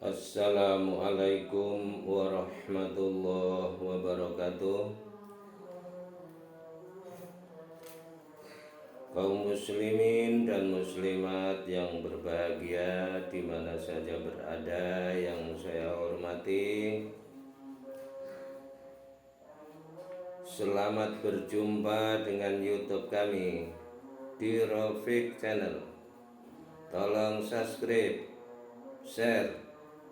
Assalamualaikum warahmatullahi wabarakatuh. Kaum muslimin dan muslimat yang berbahagia di mana saja berada yang saya hormati, selamat berjumpa dengan YouTube kami di Rafiq Channel. Tolong subscribe, share,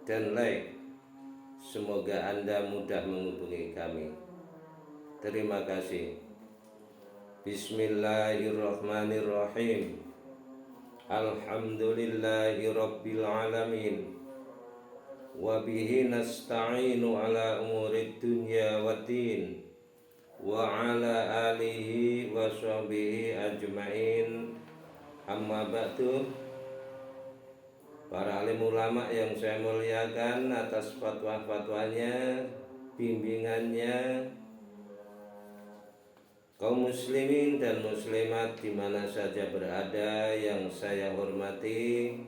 dan like. Semoga Anda mudah menghubungi kami. Terima kasih. Bismillahirrahmanirrahim. Alhamdulillahi rabbil alamin. Wa bihi nasta'inu ala umurid dunya waddin. Wa ala alihi wa sahbihi ajma'in. Amma ba'du. Para alim ulama yang saya muliakan atas fatwa-fatwanya, bimbingannya, kaum muslimin dan muslimat di mana saja berada yang saya hormati,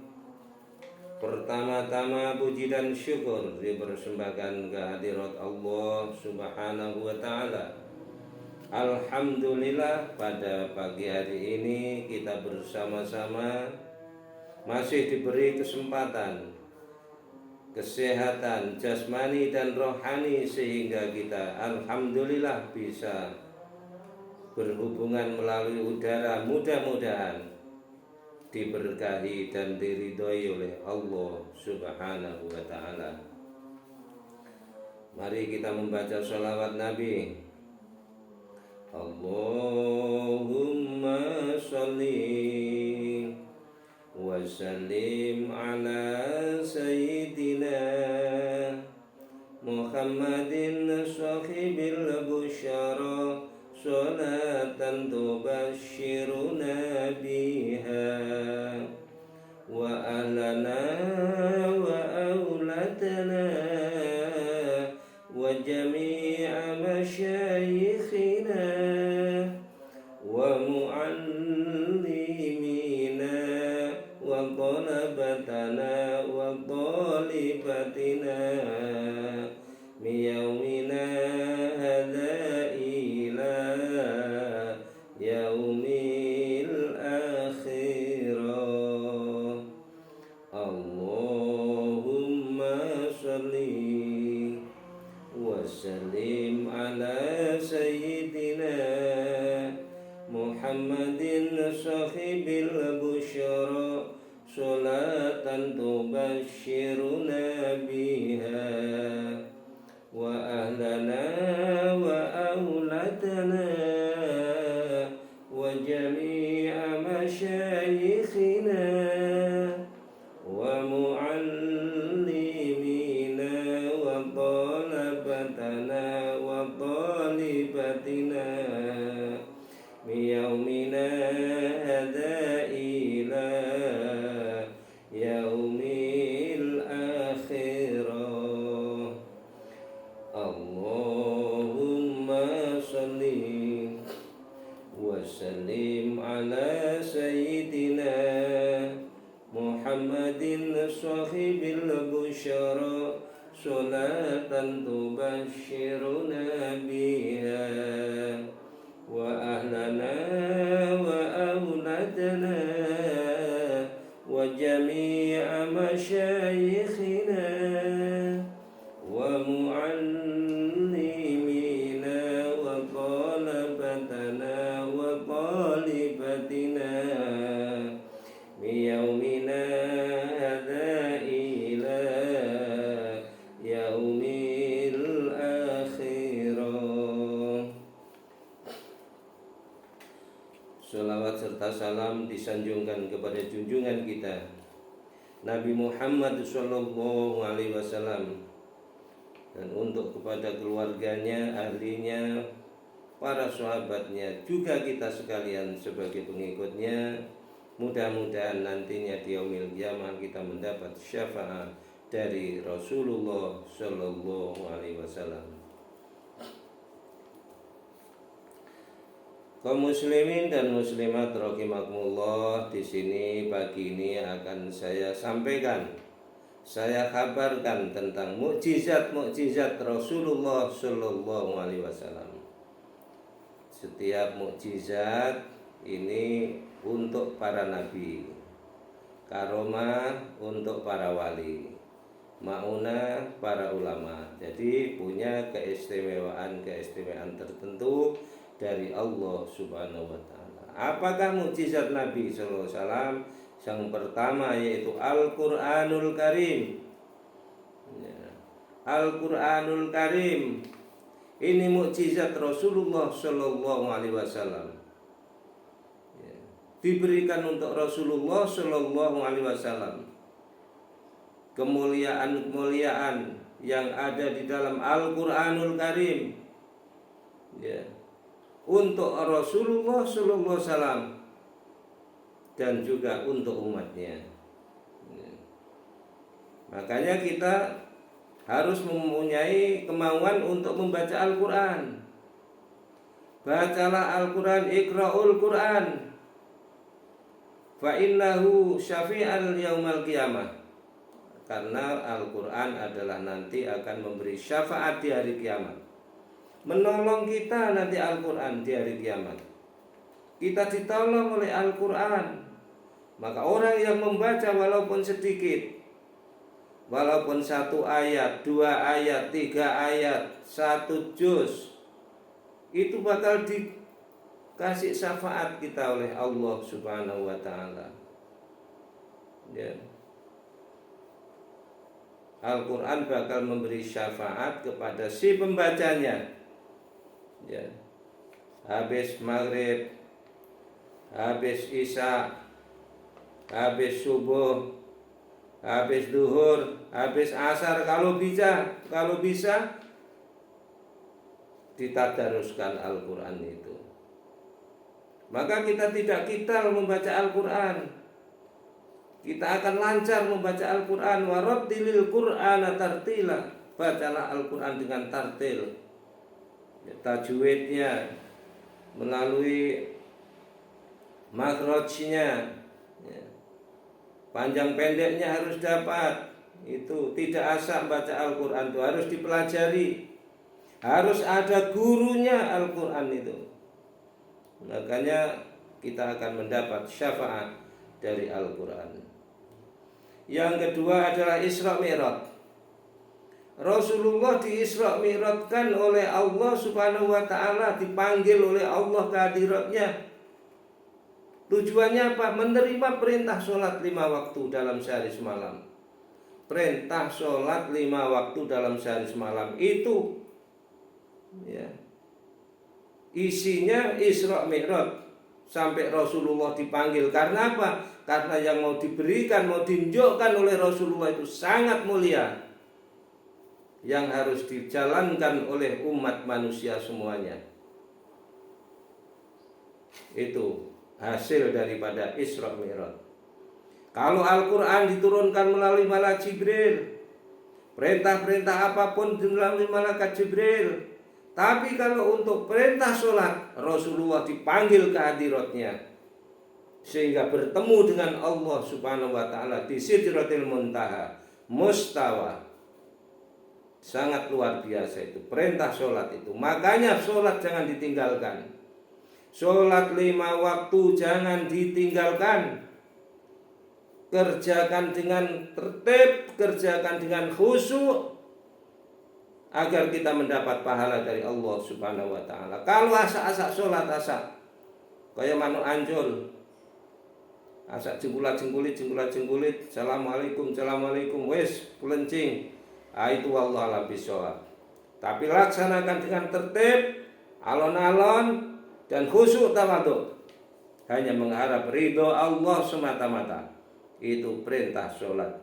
pertama-tama puji dan syukur dipersembahkan kehadirat Allah Subhanahu wa ta'ala. Alhamdulillah, pada pagi hari ini kita bersama-sama masih diberi kesempatan, kesehatan jasmani dan rohani, sehingga kita alhamdulillah bisa berhubungan melalui udara. Mudah-mudahan diberkahi dan diridhoi oleh Allah Subhanahu wa ta'ala. Mari kita membaca sholawat Nabi. Allahumma sholli wa sallim ala sayyidina Muhammadin sahibil busyara, sholatan tubashiruna biha wa ahlana wa auladana wa jami'a masyayikhina wa muallimina wa talabatana wa talibatina miyaumina hadha ila yaumil akhirah. Allahumma sholli wa sallim ala sayyidina Muhammadin sahibil busyara, sholatan tubashiruna biha wa ahlana wa auladana wa jami'a masyayikhina wa muallimina wa talabatana wa talibatina miyaumina hadha ila yaumil akhirah. Allahumma sholli wa sallim ala sayyidina Muhammadin sahibil busyara, sholatan tubashiruna biha wa ahlana wa auladana wa jami'a masyayikhina wa muallimina wa talabatana wa talibatina miyaumina hadha ila yaumil akhirah. Sholawat serta salam disanjungkan kepada junjungan kita Nabi Muhammad sallallahu alaihi wasallam, dan untuk kepada keluarganya, ahlinya, para sahabatnya, juga kita sekalian sebagai pengikutnya. Mudah-mudahan nantinya di yaumil qiyamah kita mendapat syafaat dari Rasulullah sallallahu alaihi wasallam. Kaum muslimin dan muslimat rahimakumullah, di sini pagi ini akan saya sampaikan saya kabarkan tentang mukjizat-mukjizat Rasulullah Shallallahu Alaihi Wasallam. Setiap mukjizat ini untuk para nabi, karomah untuk para wali, maunah para ulama. Jadi punya keistimewaan tertentu dari Allah Subhanahu wa taala. Apakah mukjizat Nabi sallallahu alaihi wasallam? Yang pertama yaitu Al-Qur'anul Karim. Al-Qur'anul Karim. Ini mukjizat Rasulullah sallallahu alaihi wasallam. Diberikan untuk Rasulullah sallallahu alaihi wasallam. Kemuliaan-kemuliaan yang ada di dalam Al-Qur'anul Karim. Untuk Rasulullah sallallahu alaihi wasallam dan juga untuk umatnya. Makanya kita harus mempunyai kemauan untuk membaca Al-Quran. Bacalah Al-Quran, iqra'ul Quran, fa innahu syafi'al yaumal qiyamah. Karena Al-Quran adalah nanti akan memberi syafaat di hari kiamat, menolong kita nanti Al-Quran di hari kiamat. Kita ditolong oleh Al-Quran. Maka orang yang membaca walaupun sedikit, walaupun 1 ayat, 2 ayat, 3 ayat, 1 juz, itu bakal dikasih syafaat kita oleh Allah Subhanahu wa taala. Al-Quran bakal memberi syafaat kepada si pembacanya. Habis maghrib, habis isya, habis subuh, habis duhur, habis asar, kalau bisa ditadaruskan Al-Quran itu. Maka kita tidak kital membaca Al-Quran. Kita akan lancar membaca Al-Quran. Warattilil Qur'ana tartila. Bacalah Al-Quran dengan tartil. Tajwidnya, melalui makhrajnya, panjang pendeknya harus dapat. Itu tidak asal baca Al-Quran, itu harus dipelajari. Harus ada gurunya Al-Quran itu. Makanya kita akan mendapat syafaat dari Al-Quran. Yang kedua adalah Isra Mi'raj. Rasulullah di Isra Mi'rajkan oleh Allah Subhanahu wa taala, dipanggil oleh Allah ke hadiratnya. Tujuannya apa? Menerima perintah sholat 5 waktu dalam sehari semalam. Perintah sholat 5 waktu dalam sehari semalam itu isinya Isra Mi'raj. Sampai Rasulullah dipanggil. Karena apa? Karena yang mau diberikan, mau ditunjukkan oleh Rasulullah itu sangat mulia, yang harus dijalankan oleh umat manusia semuanya. Itu hasil daripada Isra Mi'raj. Kalau Al-Quran diturunkan melalui malaikat Jibril, perintah-perintah apapun melalui malaikat Jibril. Tapi kalau untuk perintah sholat, Rasulullah dipanggil ke hadiratnya, sehingga bertemu dengan Allah Subhanahu wa taala di Sidratil Muntaha, mustawa. Sangat luar biasa itu perintah sholat itu. Makanya sholat jangan ditinggalkan. Sholat 5 waktu jangan ditinggalkan. Kerjakan dengan tertib, kerjakan dengan khusyuk, agar kita mendapat pahala dari Allah Subhanahu wa taala. Kalau asak-asak sholat, asak kayak manuk anjol, asak jengkulat-jengkulit, Assalamualaikum, wes kelencing. Itu Allah alam bisawab. Tapi laksanakan dengan tertib, alon-alon, dan khusyuk tawadhu. Hanya mengharap ridho Allah semata-mata. Itu perintah sholat.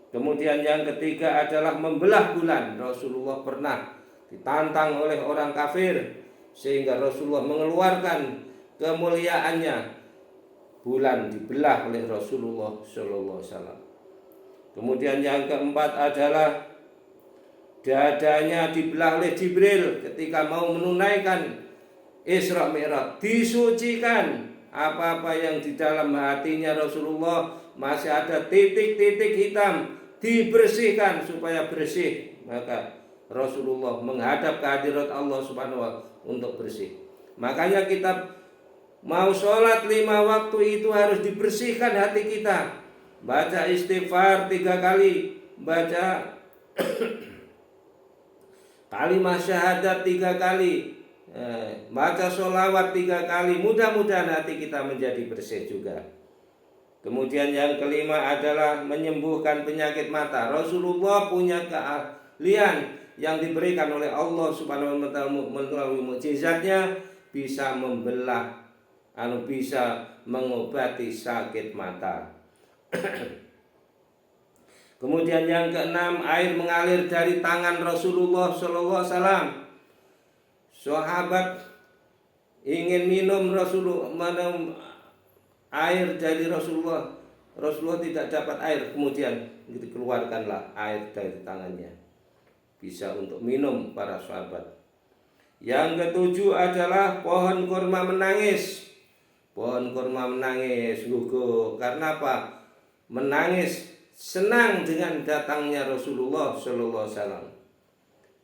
Kemudian yang ketiga adalah membelah bulan. Rasulullah pernah ditantang oleh orang kafir, sehingga Rasulullah mengeluarkan kemuliaannya. Bulan dibelah oleh Rasulullah sallallahu alaihi wasallam. Kemudian yang keempat adalah dadanya dibelah oleh Jibril ketika mau menunaikan Isra Mi'raj. Disucikan apa-apa yang di dalam hatinya Rasulullah masih ada titik-titik hitam, dibersihkan supaya bersih. Maka Rasulullah menghadap ke hadirat Allah Subhanahu wa taala untuk bersih. Makanya kita mau sholat 5 waktu itu harus dibersihkan hati kita. Baca istighfar 3 kali, baca kalimat syahadat 3 kali, baca sholawat 3 kali. Mudah-mudahan hati kita menjadi bersih juga. Kemudian yang kelima adalah menyembuhkan penyakit mata. Rasulullah punya keahlian yang diberikan oleh Allah Subhanahu wa taala melalui mukjizatnya, bisa membelah, bisa mengobati sakit mata. Kemudian yang keenam, air mengalir dari tangan Rasulullah Sallallahu Alaihi Wasallam. Sahabat ingin minum air dari Rasulullah. Rasulullah tidak dapat air, kemudian dikeluarkanlah air dari tangannya, bisa untuk minum para sahabat. Yang ketujuh adalah pohon kurma menangis. Pohon kurma menangis gugup. Karena apa? Menangis senang dengan datangnya Rasulullah Sallallahu Alaihi Wasallam.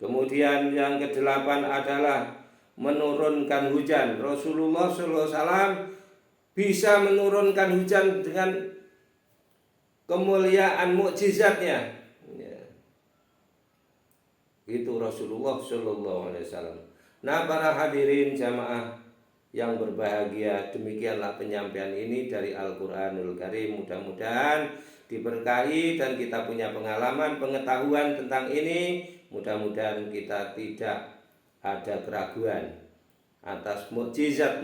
Kemudian yang kedelapan adalah menurunkan hujan. Rasulullah Sallallahu Alaihi Wasallam bisa menurunkan hujan dengan kemuliaan mukjizatnya. Itu Rasulullah Sallallahu Alaihi Wasallam. Nah, para hadirin jamaah yang berbahagia, demikianlah penyampaian ini dari Al-Quranul Karim. Mudah-mudahan diberkahi dan kita punya pengalaman, pengetahuan tentang ini. Mudah-mudahan kita tidak ada keraguan atas mukjizat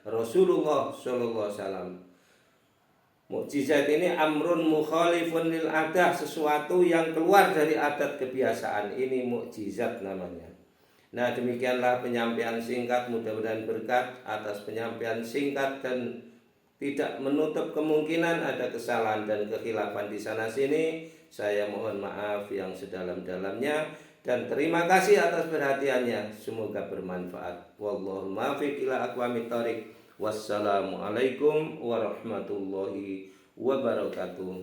Rasulullah Sallallahu Alaihi Wasallam. Mukjizat ini amrun mukhalifun lil adah, sesuatu yang keluar dari adat kebiasaan. Ini mukjizat namanya. Nah, demikianlah penyampaian singkat. Mudah-mudahan berkat atas penyampaian singkat dan tidak menutup kemungkinan ada kesalahan dan kekhilafan di sana sini. Saya mohon maaf yang sedalam-dalamnya dan terima kasih atas perhatiannya. Semoga bermanfaat. Wallahul muwaffiq ila aqwamit thoriq. Wassalamualaikum warahmatullahi wabarakatuh.